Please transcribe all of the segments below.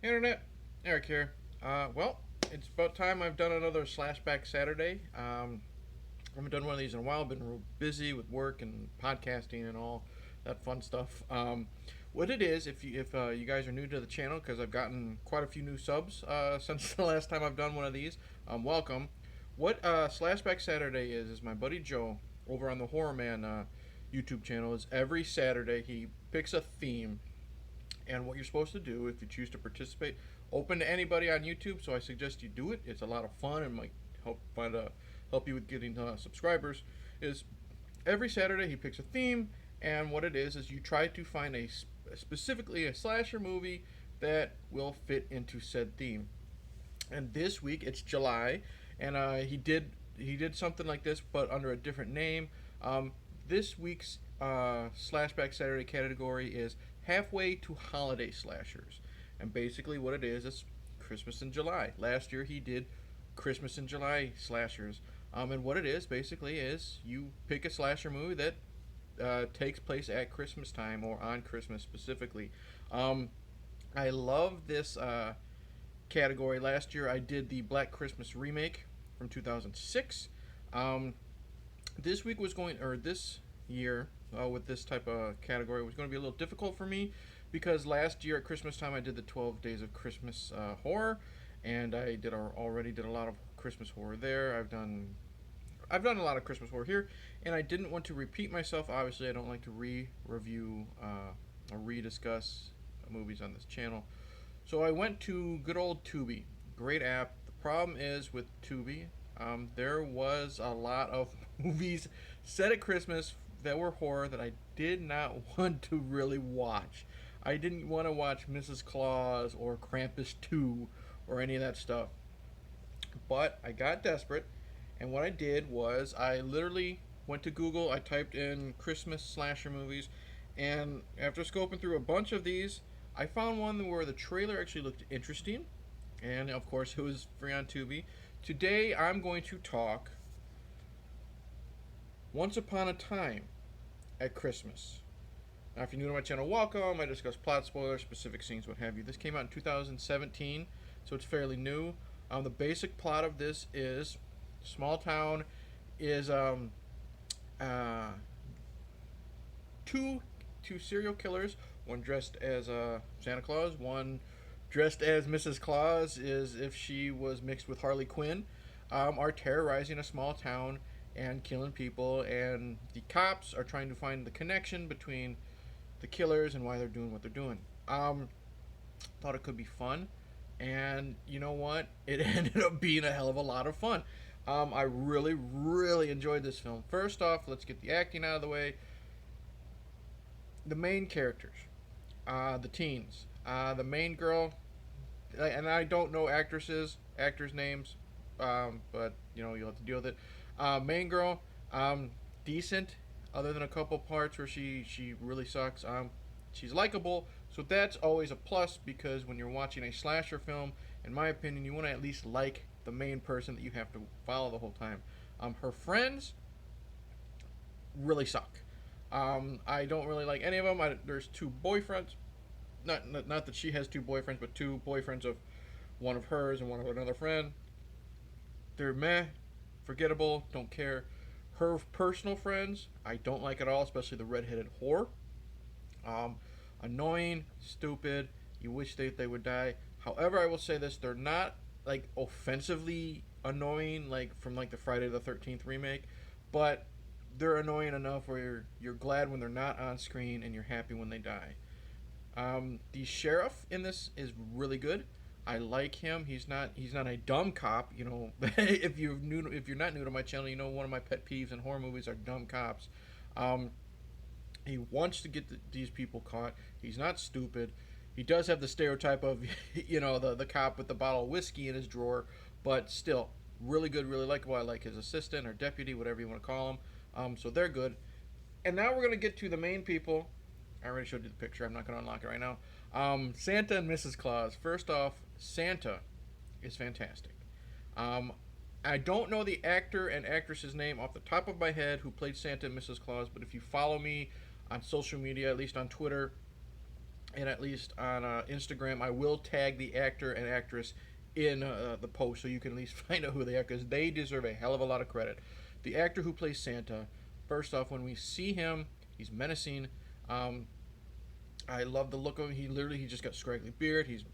Internet, Eric here. Well, it's about time I've done another Slashback Saturday. I haven't done one of these in a while. Been real busy with work and podcasting and all that fun stuff. What it is, if you guys are new to the channel, because I've gotten quite a few new subs since the last time I've done one of these, welcome. What Slashback Saturday is my buddy Joe over on the HORRORman YouTube channel. Is every Saturday he picks a theme, and what you're supposed to do if you choose to participate, open to anybody on YouTube. So I suggest you do it. It's a lot of fun and might help you with getting subscribers. Is every Saturday he picks a theme, and what it is you try to find specifically a slasher movie that will fit into said theme. And this week it's July, and he did something like this, but under a different name. This week's Slashback Saturday category is halfway to holiday slashers, and basically what it is Christmas in July. Last year he did Christmas in July slashers, and what it is basically is you pick a slasher movie that takes place at Christmas time or on Christmas specifically. I love this category. Last year I did the Black Christmas remake from 2006. This week was going, or this year, with this type of category was going to be a little difficult for me, because last year at Christmas time I did the 12 Days of Christmas horror, and I already did a lot of Christmas horror there. I've done a lot of Christmas horror here, and I didn't want to repeat myself. Obviously, I don't like to re-review or re-discuss movies on this channel. So I went to good old Tubi. Great app. The problem is with Tubi, there was a lot of movies set at Christmas that were horror that I did not want to really watch. I didn't want to watch Mrs. Claus or Krampus 2 or any of that stuff. But I got desperate, and what I did was I literally went to Google, I typed in Christmas slasher movies, and after scoping through a bunch of these, I found one where the trailer actually looked interesting, and of course it was free on Tubi. Today I'm going to talk Once Upon a Time at Christmas. Now, if you're new to my channel, welcome. I discuss plot spoilers, specific scenes, what have you. This came out in 2017, so it's fairly new. The basic plot of this is small town is two serial killers, one dressed as Santa Claus, one dressed as Mrs. Claus, is if she was mixed with Harley Quinn, are terrorizing a small town and killing people, and the cops are trying to find the connection between the killers and why they're doing what they're doing. Thought it could be fun, and you know what? It ended up being a hell of a lot of fun. I really, really enjoyed this film. First off, let's get the acting out of the way. The main characters, the teens, the main girl, and I don't know actors' names, but you know, you'll have to deal with it. Main girl, decent, other than a couple parts where she really sucks. She's likable, so that's always a plus, because when you're watching a slasher film, in my opinion, you want to at least like the main person that you have to follow the whole time. Her friends really suck. I don't really like any of them. There's two boyfriends. Not that she has two boyfriends, but two boyfriends of one of hers and one of another friend. They're meh, forgettable, don't care. Her personal friends, I don't like at all, especially the redheaded whore. Annoying, stupid. You wish they would die. However, I will say this: they're not like offensively annoying, like from like the Friday the 13th remake, but they're annoying enough where you're glad when they're not on screen and you're happy when they die. The sheriff in this is really good. I like him. He's not a dumb cop. You know, if you're not new to my channel, you know one of my pet peeves in horror movies are dumb cops. He wants to get these people caught. He's not stupid. He does have the stereotype of, you know, the cop with the bottle of whiskey in his drawer, but still really good, really likable. I like his assistant or deputy, whatever you want to call him. So they're good. And now we're gonna get to the main people. I already showed you the picture. I'm not gonna unlock it right now. Santa and Mrs. Claus. First off, Santa is fantastic. I don't know the actor and actress's name off the top of my head who played Santa and Mrs. Claus, but if you follow me on social media, at least on Twitter, and at least on Instagram, I will tag the actor and actress in the post so you can at least find out who they are, because they deserve a hell of a lot of credit. The actor who plays Santa, first off, when we see him, he's menacing. Um, I love the look of him. He just got scraggly beard. He's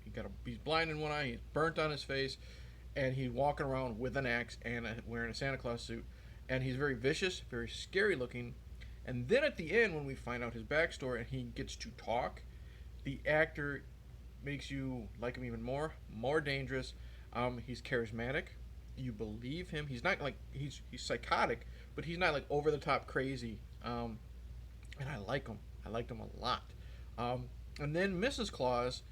blind in one eye. He's burnt on his face, and he's walking around with an axe and wearing a Santa Claus suit. And he's very vicious, very scary looking. And then at the end, when we find out his backstory and he gets to talk, the actor makes you like him even more dangerous. He's charismatic. You believe him. He's not like he's psychotic, but he's not like over the top crazy. And I like him. I liked him a lot. And then Mrs. Claus,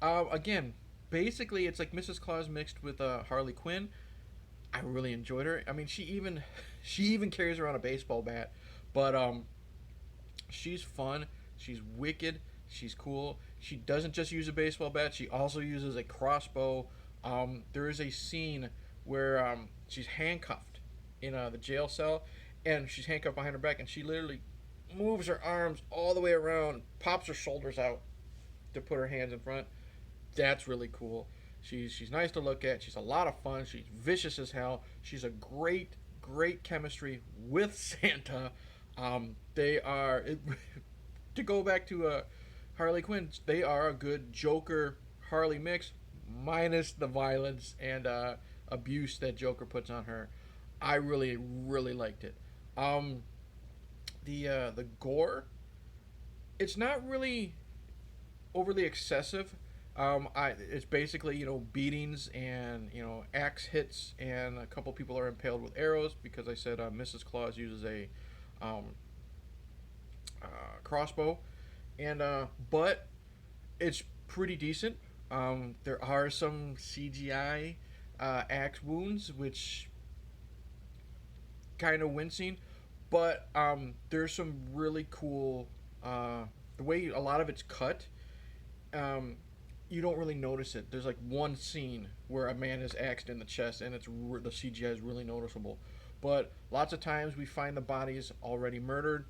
again, basically it's like Mrs. Claus mixed with Harley Quinn. I really enjoyed her. I mean, she even carries around a baseball bat, but she's fun. She's wicked. She's cool. She doesn't just use a baseball bat. She also uses a crossbow. There is a scene where she's handcuffed in the jail cell, and she's handcuffed behind her back, and she literally moves her arms all the way around, pops her shoulders out to put her hands in front. That's really cool. She's nice to look at. She's a lot of fun. She's vicious as hell. She's a great chemistry with Santa. They are to go back to Harley Quinn. They are a good Joker Harley mix, minus the violence and abuse that Joker puts on her. I really liked it. The gore, it's not really overly excessive. It's basically beatings and axe hits, and a couple people are impaled with arrows because I said Mrs. Claus uses a um, crossbow, and but it's pretty decent. There are some CGI axe wounds, which kind of wincing, but there's some really cool. The way a lot of it's cut, you don't really notice it. There's like one scene where a man is axed in the chest, and the CGI is really noticeable. But lots of times we find the bodies already murdered.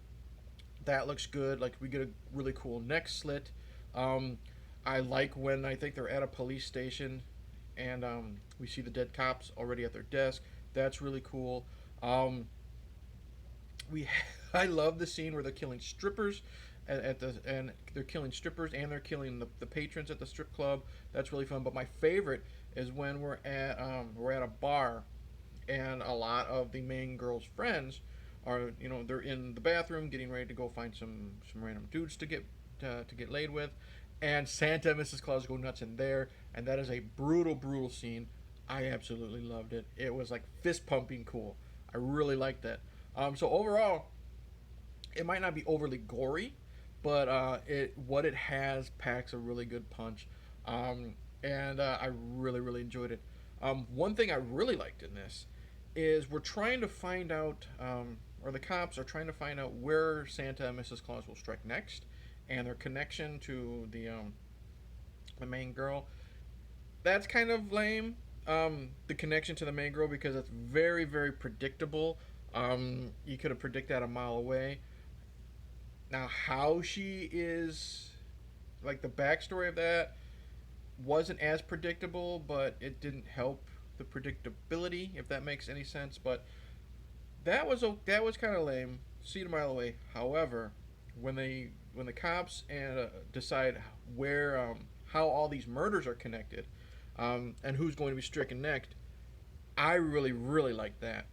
That looks good. Like we get a really cool neck slit. I like when I think they're at a police station, and we see the dead cops already at their desk. That's really cool. We I love the scene where they're killing strippers and they're killing strippers and they're killing the patrons at the strip club. That's really fun. But my favorite is when we're at a bar, and a lot of the main girl's friends are they're in the bathroom getting ready to go find some random dudes to get laid with, and Santa and Mrs. Claus go nuts in there, and that is a brutal scene. I absolutely loved it. It was like fist pumping cool. I really liked that. So overall, it might not be overly gory, but what it has packs a really good punch, and I really enjoyed it. One thing I really liked in this is we're trying to find out, or the cops are trying to find out where Santa and Mrs. Claus will strike next, and their connection to the main girl. That's kind of lame. The connection to the main girl, because it's very predictable. You could have predicted that a mile away. Now, how she is, like the backstory of that, wasn't as predictable, but it didn't help the predictability, if that makes any sense. But that was kind of lame. See it a mile away. However, when the cops decide where how all these murders are connected, and who's going to be stricken next, I really like that,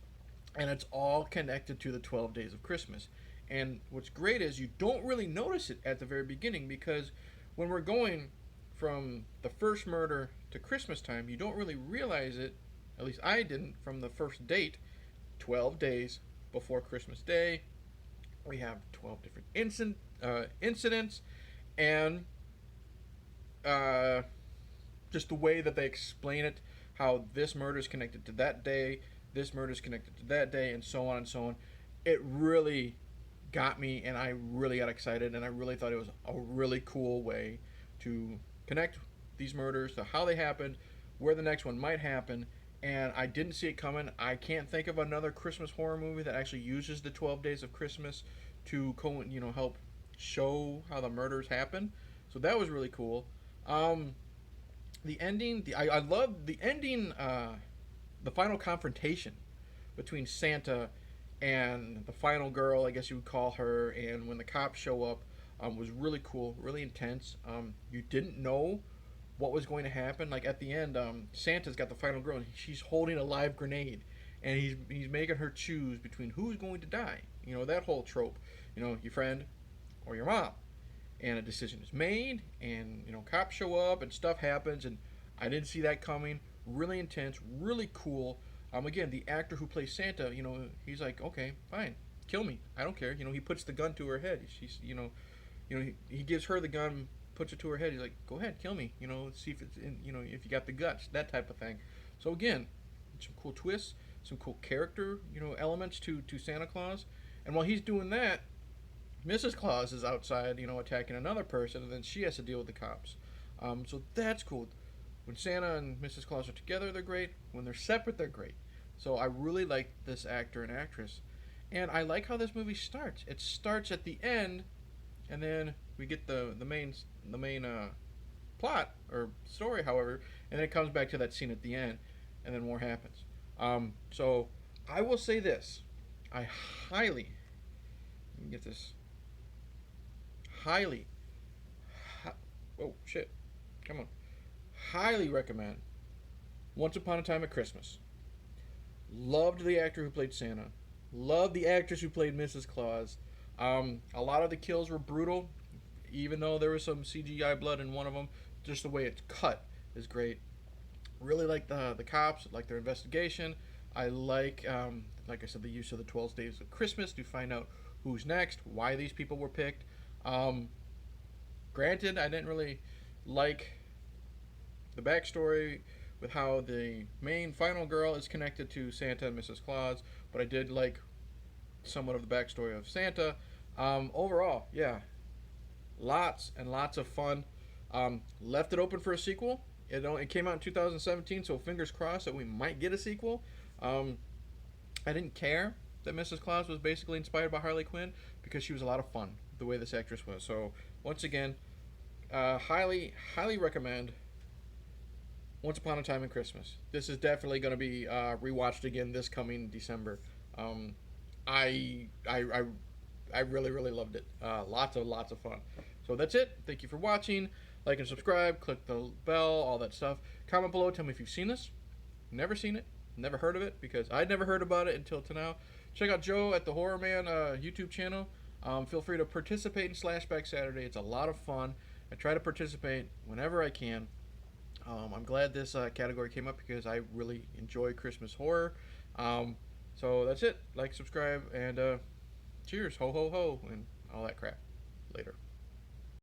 and it's all connected to the 12 days of Christmas. And what's great is you don't really notice it at the very beginning, because when we're going from the first murder to Christmas time, you don't really realize it. At least I didn't. From the first date, 12 days before Christmas Day, we have 12 different incidents, and just the way that they explain it, how this murder is connected to that day, this murder is connected to that day, and so on and so on. It really got me, and I really got excited, and I really thought it was a really cool way to connect these murders to how they happened, where the next one might happen, and I didn't see it coming. I can't think of another Christmas horror movie that actually uses the 12 days of Christmas to help show how the murders happen. So that was really cool. Um, the ending, I love the ending. The final confrontation between Santa and the final girl, I guess you would call her, and when the cops show up, was really cool, really intense. You didn't know what was going to happen. Like at the end, Santa's got the final girl, and she's holding a live grenade, and he's making her choose between who's going to die. You know that whole trope. You know, your friend or your mom, and a decision is made, and cops show up, and stuff happens, and I didn't see that coming. Really intense, really cool. Again, the actor who plays Santa, he's like, okay, fine, kill me, I don't care. He puts the gun to her head. He gives her the gun, puts it to her head. He's like, go ahead, kill me. Let's see if it's in, if you got the guts, that type of thing. So again, some cool twists, some cool character, elements to Santa Claus. And while he's doing that, Mrs. Claus is outside, attacking another person, and then she has to deal with the cops. So that's cool. When Santa and Mrs. Claus are together, they're great. When they're separate, they're great. So I really like this actor and actress, and I like how this movie starts. It starts at the end, and then we get the main plot or story, however, and then it comes back to that scene at the end, and then more happens. So I will say this: I highly, let me get this, highly, oh shit, come on, highly recommend Once Upon a Time at Christmas. Loved the actor who played Santa. Loved the actress who played Mrs. Claus. A lot of the kills were brutal, even though there was some CGI blood in one of them. Just the way it's cut is great. Really like the cops, like their investigation. I like I said, the use of the 12 days of Christmas to find out who's next, why these people were picked. Granted, I didn't really like the backstory with how the main final girl is connected to Santa and Mrs. Claus, but I did like somewhat of the backstory of Santa. Overall, yeah, lots and lots of fun. Left it open for a sequel. It came out in 2017, so fingers crossed that we might get a sequel. I didn't care that Mrs. Claus was basically inspired by Harley Quinn because she was a lot of fun the way this actress was. So once again, highly recommend Once Upon a Time in Christmas. This is definitely going to be rewatched again this coming December. I really loved it. Lots of fun. So that's it. Thank you for watching. Like and subscribe. Click the bell. All that stuff. Comment below. Tell me if you've seen this. Never seen it. Never heard of it, because I'd never heard about it until now. Check out Joe at the HORRORman YouTube channel. Feel free to participate in Slashback Saturday. It's a lot of fun. I try to participate whenever I can. I'm glad this category came up because I really enjoy Christmas horror. So that's it. Like, subscribe, and cheers, ho ho ho, and all that crap. Later.